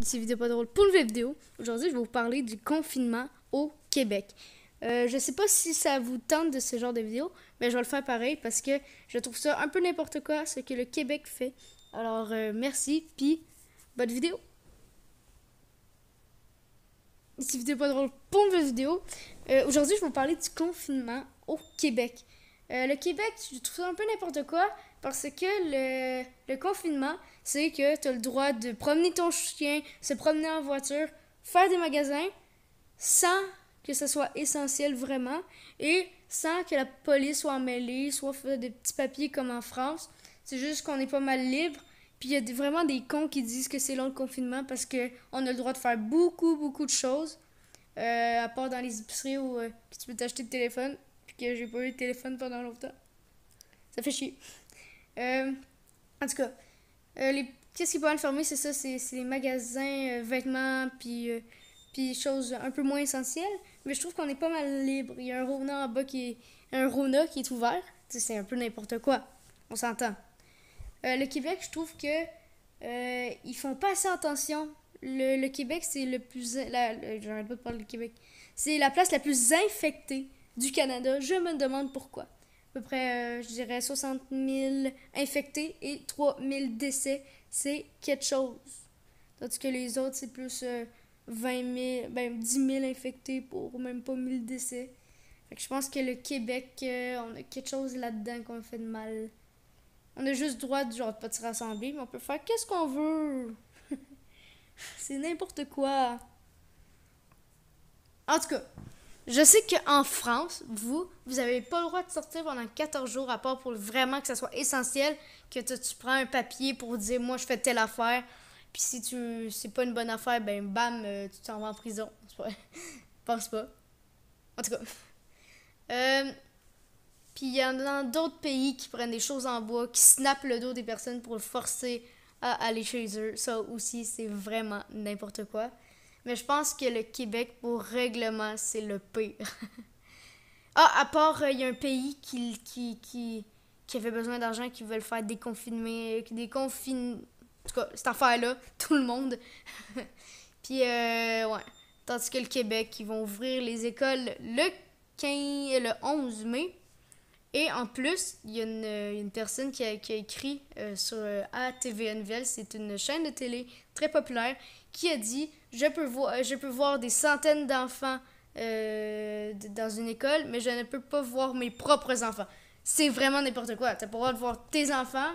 Ici Vidéo pas drôle pour une nouvelle vidéo. Aujourd'hui, je vais vous parler du confinement au Québec. Je sais pas si ça vous tente de ce genre de vidéo, mais je vais le faire pareil parce que je trouve ça un peu n'importe quoi ce que le Québec fait. Alors, merci, puis bonne vidéo. Ici Vidéo pas drôle pour une nouvelle vidéo. Aujourd'hui, je vais vous parler du confinement au Québec. Le Québec, je trouve ça un peu n'importe quoi parce que le confinement, c'est que tu as le droit de promener ton chien, se promener en voiture, faire des magasins sans que ce soit essentiel vraiment et sans que la police soit emmêlée, soit faire des petits papiers comme en France. C'est juste qu'on est pas mal libre. Puis il y a vraiment des cons qui disent que c'est long le confinement parce qu'on a le droit de faire beaucoup de choses. À part dans les épiceries où que tu peux t'acheter de téléphone. Puis que j'ai pas eu de téléphone pendant longtemps. Ça fait chier. En tout cas, qu'est-ce qui est pas mal fermé, c'est ça, c'est les magasins, vêtements, puis choses un peu moins essentielles. Mais je trouve qu'on est pas mal libre. Il y a un Rona en bas un Rona qui est ouvert. Tu sais, c'est un peu n'importe quoi. On s'entend. Le Québec, je trouve que ils font pas assez attention. Le Québec, c'est le plus... J'arrête pas de parler du Québec. C'est la place la plus infectée du Canada. Je me demande pourquoi. À peu près, je dirais 60 000 infectés et 3 000 décès. C'est quelque chose. Tandis que les autres, c'est plus 20 000, ben 10 000 infectés pour même pas 1000 décès. Fait que je pense que le Québec, on a quelque chose là-dedans qu'on fait de mal. On a juste le droit de genre de pas se rassembler, mais on peut faire qu'est-ce qu'on veut. C'est n'importe quoi. En tout cas, je sais qu'en France, vous avez pas le droit de sortir pendant 14 jours, à part pour vraiment que ça soit essentiel, que tu prends un papier pour dire moi je fais telle affaire, puis si c'est pas une bonne affaire, ben bam, tu t'en vas en prison. Je pense pas. En tout cas. Puis il y en a d'autres pays qui prennent des choses en bois, qui snappent le dos des personnes pour le forcer à aller chez eux. Ça aussi, c'est vraiment n'importe quoi. Mais je pense que le Québec, pour règlement, c'est le pire. À part, il y a un pays qui avait besoin d'argent, qui veulent faire déconfiner. En tout cas, cette affaire-là, tout le monde. Puis, ouais. Tandis que le Québec, ils vont ouvrir les écoles le 11 mai. Et en plus, il y a une personne qui a écrit sur ATV Nouvelles, c'est une chaîne de télé très populaire, qui a dit je peux voir des centaines d'enfants dans une école, mais je ne peux pas voir mes propres enfants. C'est vraiment n'importe quoi. Tu n'as pas le droit de voir tes enfants,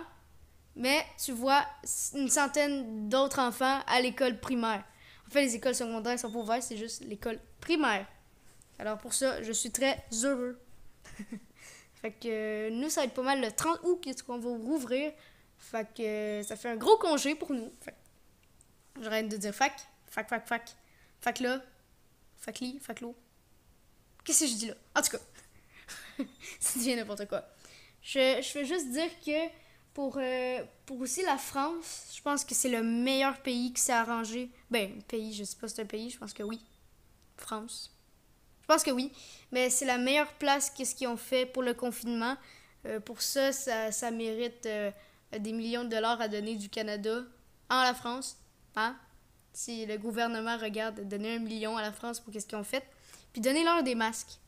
mais tu vois une centaine d'autres enfants à l'école primaire. En fait, les écoles secondaires sont pas ouvertes, c'est juste l'école primaire. Alors pour ça, je suis très heureux. Fait que nous, ça va être pas mal le 30 août qu'on va rouvrir. Fait que ça fait un gros congé pour nous. Fait que j'arrête de dire fac. Fac là. Fac li, fac l'eau. Qu'est-ce que je dis là? En tout cas, ça devient n'importe quoi. Je veux juste dire que pour aussi la France, je pense que c'est le meilleur pays qui s'est arrangé. Ben, pays, je sais pas si c'est un pays, je pense que oui. France. Je pense que oui, mais c'est la meilleure place qu'est-ce qu'ils ont fait pour le confinement. Pour ça, ça mérite des millions de dollars à donner du Canada en la France. Hein? Si le gouvernement regarde, donner 1 million à la France pour qu'est-ce qu'ils ont fait. Puis donnez-leur des masques.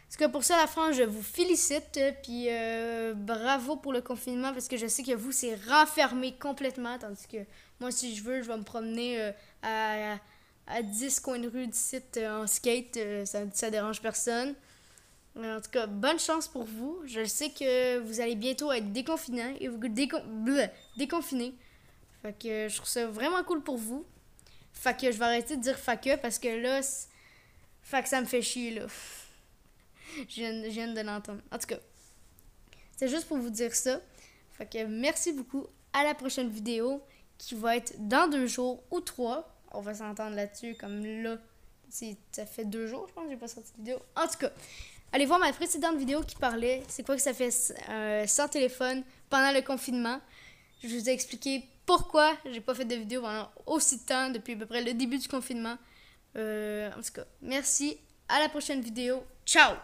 Parce que pour ça, la France, je vous félicite. Puis bravo pour le confinement parce que je sais que vous, c'est renfermé complètement. Tandis que moi, si je veux, je vais me promener à 10 coins de rue d'ici en skate, ça dérange personne. En tout cas, bonne chance pour vous. Je sais que vous allez bientôt être déconfinés et vous déconfinés. Fait que je trouve ça vraiment cool pour vous. Fait que je vais arrêter de dire fac parce que là, fait que ça me fait chier là. Je viens de l'entendre. En tout cas, c'est juste pour vous dire ça. Fait que merci beaucoup. À la prochaine vidéo qui va être dans 2 jours ou 3. On va s'entendre là-dessus, comme là, ça fait 2 jours, je pense, que j'ai pas sorti de vidéo. En tout cas, allez voir ma précédente vidéo qui parlait, c'est quoi que ça fait sans téléphone pendant le confinement. Je vous ai expliqué pourquoi j'ai pas fait de vidéo pendant aussi de temps, depuis à peu près le début du confinement. En tout cas, merci, à la prochaine vidéo, ciao!